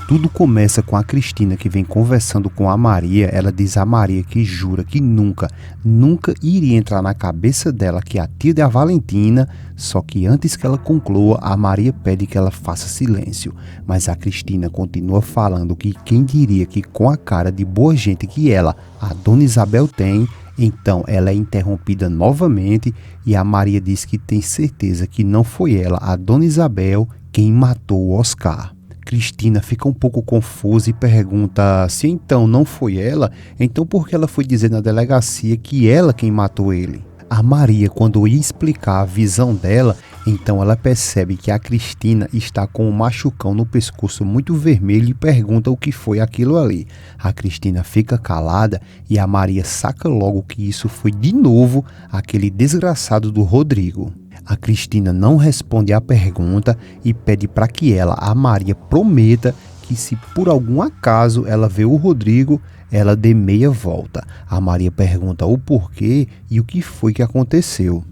Tudo começa com a Cristina, que vem conversando com a Maria. Ela diz a Maria que jura que nunca iria entrar na cabeça dela que a tia da Valentina. Só que antes que ela conclua, a Maria pede que ela faça silêncio. Mas a Cristina continua falando que quem diria que com a cara de boa gente que ela, a Dona Isabel, tem. Então ela é interrompida novamente e a Maria diz que tem certeza que não foi ela, a Dona Isabel, quem matou o Oscar. Cristina fica um pouco confusa e pergunta: se então não foi ela, então por que ela foi dizer na delegacia que ela quem matou ele? A Maria, quando ia explicar a visão dela, então ela percebe que a Cristina está com um machucão no pescoço muito vermelho e pergunta o que foi aquilo ali. A Cristina fica calada e a Maria saca logo que isso foi de novo aquele desgraçado do Rodrigo. A Cristina não responde à pergunta e pede para que ela, a Maria, prometa que se por algum acaso ela vê o Rodrigo, ela dê meia volta. A Maria pergunta o porquê e o que foi que aconteceu.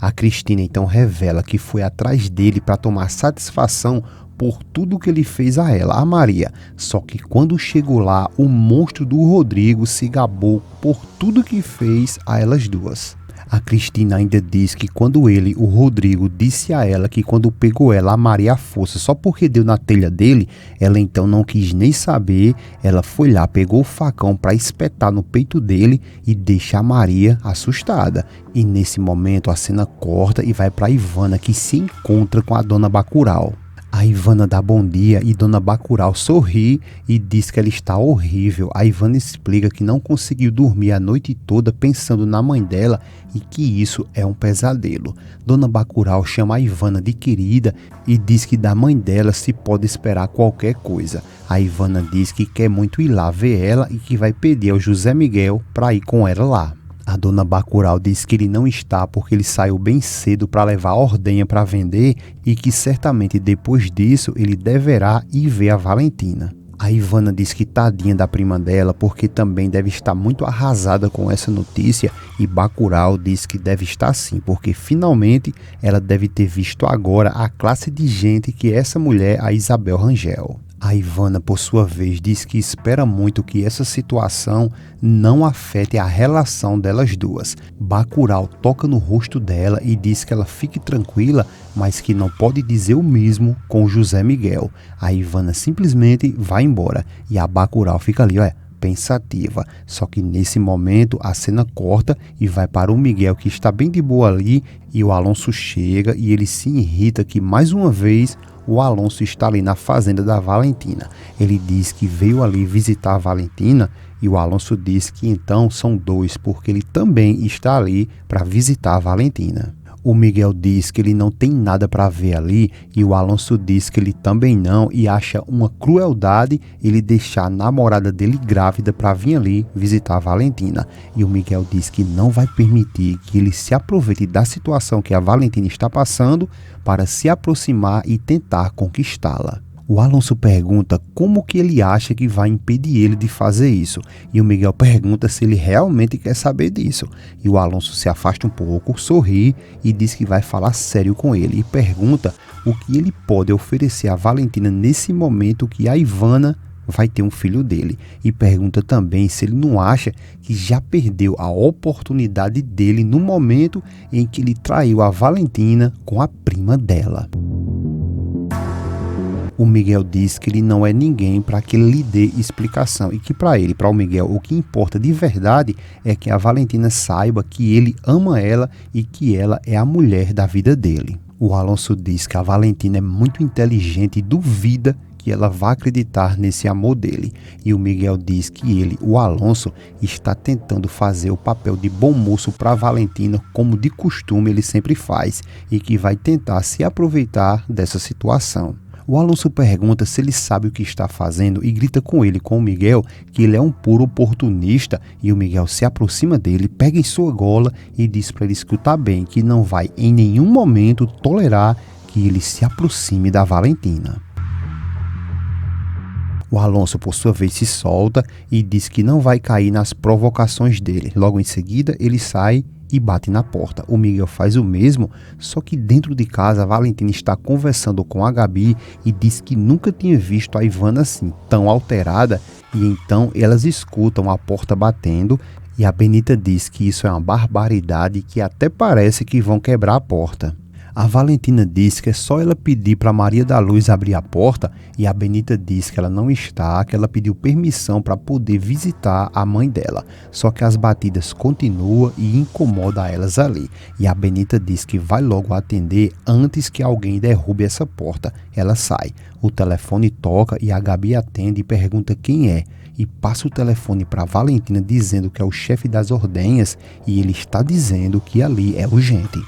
A Cristina então revela que foi atrás dele para tomar satisfação por tudo que ele fez a ela, a Maria. Só que quando chegou lá, o monstro do Rodrigo se gabou por tudo que fez a elas duas. A Cristina ainda diz que quando ele, o Rodrigo, disse a ela que quando pegou ela, a Maria à força, só porque deu na telha dele, ela então não quis nem saber, ela foi lá, pegou o facão para espetar no peito dele e deixa a Maria assustada. E nesse momento a cena corta e vai para Ivana, que se encontra com a Dona Bacurau. A Ivana dá bom dia e Dona Bacurau sorri e diz que ela está horrível. A Ivana explica que não conseguiu dormir a noite toda pensando na mãe dela e que isso é um pesadelo. Dona Bacurau chama a Ivana de querida e diz que da mãe dela se pode esperar qualquer coisa. A Ivana diz que quer muito ir lá ver ela e que vai pedir ao José Miguel para ir com ela lá. A Dona Bacurau diz que ele não está porque ele saiu bem cedo para levar a ordenha para vender e que certamente depois disso ele deverá ir ver a Valentina. A Ivana diz que tadinha da prima dela porque também deve estar muito arrasada com essa notícia e Bacurau diz que deve estar sim porque finalmente ela deve ter visto agora a classe de gente que é essa mulher, a Isabel Rangel. A Ivana, por sua vez, diz que espera muito que essa situação não afete a relação delas duas. Bacurau toca no rosto dela e diz que ela fique tranquila, mas que não pode dizer o mesmo com José Miguel. A Ivana simplesmente vai embora e a Bacurau fica ali, pensativa. Só que nesse momento a cena corta e vai para o Miguel, que está bem de boa ali, e o Alonso chega e ele se irrita que mais uma vez o Alonso está ali na fazenda da Valentina. Ele diz que veio ali visitar a Valentina e o Alonso diz que então são dois, porque ele também está ali para visitar a Valentina. O Miguel diz que ele não tem nada para ver ali e o Alonso diz que ele também não e acha uma crueldade ele deixar a namorada dele grávida para vir ali visitar a Valentina. E o Miguel diz que não vai permitir que ele se aproveite da situação que a Valentina está passando para se aproximar e tentar conquistá-la. O Alonso pergunta como que ele acha que vai impedir ele de fazer isso. E o Miguel pergunta se ele realmente quer saber disso. E o Alonso se afasta um pouco, sorri e diz que vai falar sério com ele. E pergunta o que ele pode oferecer a Valentina nesse momento que a Ivana vai ter um filho dele. E pergunta também se ele não acha que já perdeu a oportunidade dele no momento em que ele traiu a Valentina com a prima dela. O Miguel diz que ele não é ninguém para que ele lhe dê explicação e que para ele, para o Miguel, o que importa de verdade é que a Valentina saiba que ele ama ela e que ela é a mulher da vida dele. O Alonso diz que a Valentina é muito inteligente e duvida que ela vá acreditar nesse amor dele. E o Miguel diz que ele, o Alonso, está tentando fazer o papel de bom moço para a Valentina, como de costume ele sempre faz, e que vai tentar se aproveitar dessa situação. O Alonso pergunta se ele sabe o que está fazendo e grita com ele, com o Miguel, que ele é um puro oportunista e o Miguel se aproxima dele, pega em sua gola e diz para ele escutar bem que não vai em nenhum momento tolerar que ele se aproxime da Valentina. O Alonso, por sua vez, se solta e diz que não vai cair nas provocações dele. Logo em seguida, ele sai e bate na porta. O Miguel faz o mesmo, só que dentro de casa a Valentina está conversando com a Gabi e diz que nunca tinha visto a Ivana assim, tão alterada, e então elas escutam a porta batendo e a Benita diz que isso é uma barbaridade e que até parece que vão quebrar a porta. A Valentina diz que é só ela pedir para Maria da Luz abrir a porta e a Benita diz que ela não está, que ela pediu permissão para poder visitar a mãe dela. Só que as batidas continuam e incomoda elas ali. E a Benita diz que vai logo atender antes que alguém derrube essa porta. Ela sai. O telefone toca e a Gabi atende e pergunta quem é. E passa o telefone para Valentina dizendo que é o chefe das ordenhas e ele está dizendo que ali é urgente.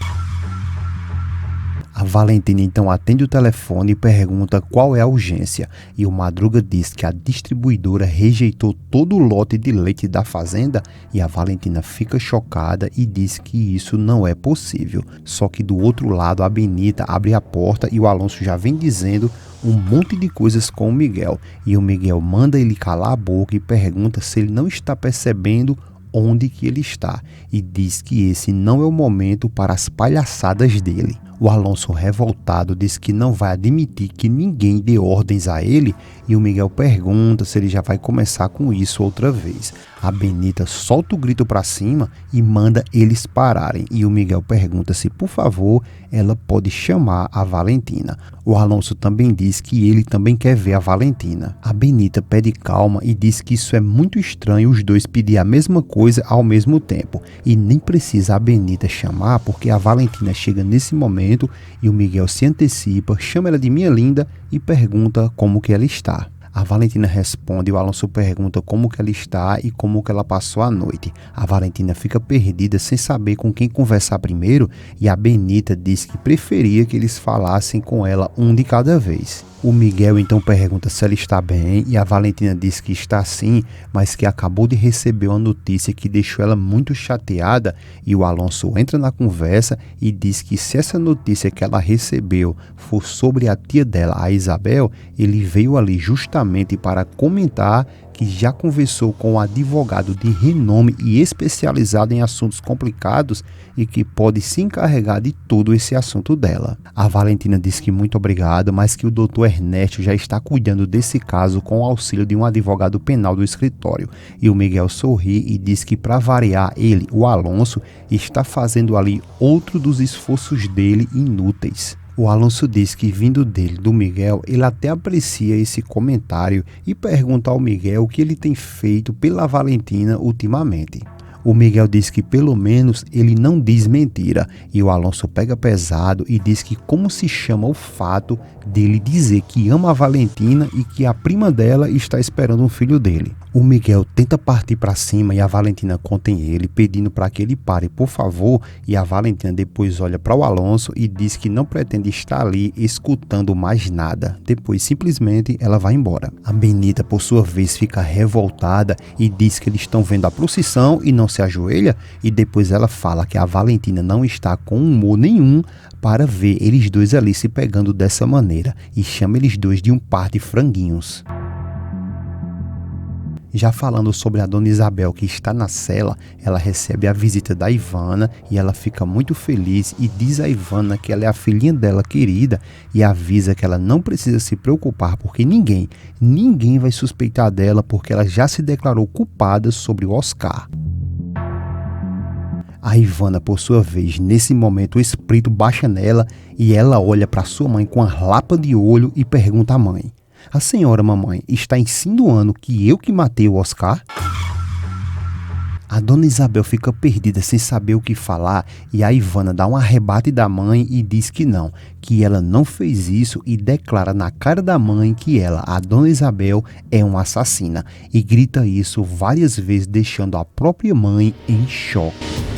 A Valentina então atende o telefone e pergunta qual é a urgência, e o Madruga diz que a distribuidora rejeitou todo o lote de leite da fazenda e a Valentina fica chocada e diz que isso não é possível. Só que do outro lado a Benita abre a porta e o Alonso já vem dizendo um monte de coisas com o Miguel, e o Miguel manda ele calar a boca e pergunta se ele não está percebendo onde que ele está e diz que esse não é o momento para as palhaçadas dele. O Alonso, revoltado, diz que não vai admitir que ninguém dê ordens a ele e o Miguel pergunta se ele já vai começar com isso outra vez. A Benita solta o grito para cima e manda eles pararem e o Miguel pergunta se, por favor, ela pode chamar a Valentina. O Alonso também diz que ele também quer ver a Valentina. A Benita pede calma e diz que isso é muito estranho os dois pedir a mesma coisa ao mesmo tempo e nem precisa a Benita chamar porque a Valentina chega nesse momento e o Miguel se antecipa, chama ela de minha linda e pergunta como que ela está. A Valentina responde e o Alonso pergunta como que ela está e como que ela passou a noite. A Valentina fica perdida sem saber com quem conversar primeiro e a Benita diz que preferia que eles falassem com ela um de cada vez. O Miguel então pergunta se ela está bem e a Valentina diz que está sim, mas que acabou de receber uma notícia que deixou ela muito chateada e o Alonso entra na conversa e diz que se essa notícia que ela recebeu for sobre a tia dela, a Isabel, ele veio ali justamente para comentar que já conversou com um advogado de renome e especializado em assuntos complicados e que pode se encarregar de todo esse assunto dela. A Valentina diz que muito obrigada, mas que o Dr. Ernesto já está cuidando desse caso com o auxílio de um advogado penal do escritório. E o Miguel sorri e diz que para variar ele, o Alonso, está fazendo ali outro dos esforços dele inúteis. O Alonso diz que vindo dele, do Miguel, ele até aprecia esse comentário e pergunta ao Miguel o que ele tem feito pela Valentina ultimamente. O Miguel diz que pelo menos ele não diz mentira e o Alonso pega pesado e diz que como se chama o fato dele dizer que ama a Valentina e que a prima dela está esperando um filho dele. O Miguel tenta partir para cima e a Valentina contém ele, pedindo para que ele pare, por favor, e a Valentina depois olha para o Alonso e diz que não pretende estar ali escutando mais nada. Depois, simplesmente, ela vai embora. A Benita, por sua vez, fica revoltada e diz que eles estão vendo a procissão e não se ajoelha, e depois ela fala que a Valentina não está com humor nenhum para ver eles dois ali se pegando dessa maneira e chama eles dois de um par de franguinhos. Já falando sobre a dona Isabel que está na cela, ela recebe a visita da Ivana e ela fica muito feliz e diz a Ivana que ela é a filhinha dela querida e avisa que ela não precisa se preocupar porque ninguém vai suspeitar dela porque ela já se declarou culpada sobre o Oscar. A Ivana, por sua vez, nesse momento o espírito baixa nela e ela olha para sua mãe com a lapa de olho e pergunta à mãe: "A senhora, mamãe, está insinuando que eu que matei o Oscar?" A dona Isabel fica perdida sem saber o que falar e a Ivana dá um arrebate da mãe e diz que não, que ela não fez isso e declara na cara da mãe que ela, a dona Isabel, é uma assassina e grita isso várias vezes deixando a própria mãe em choque.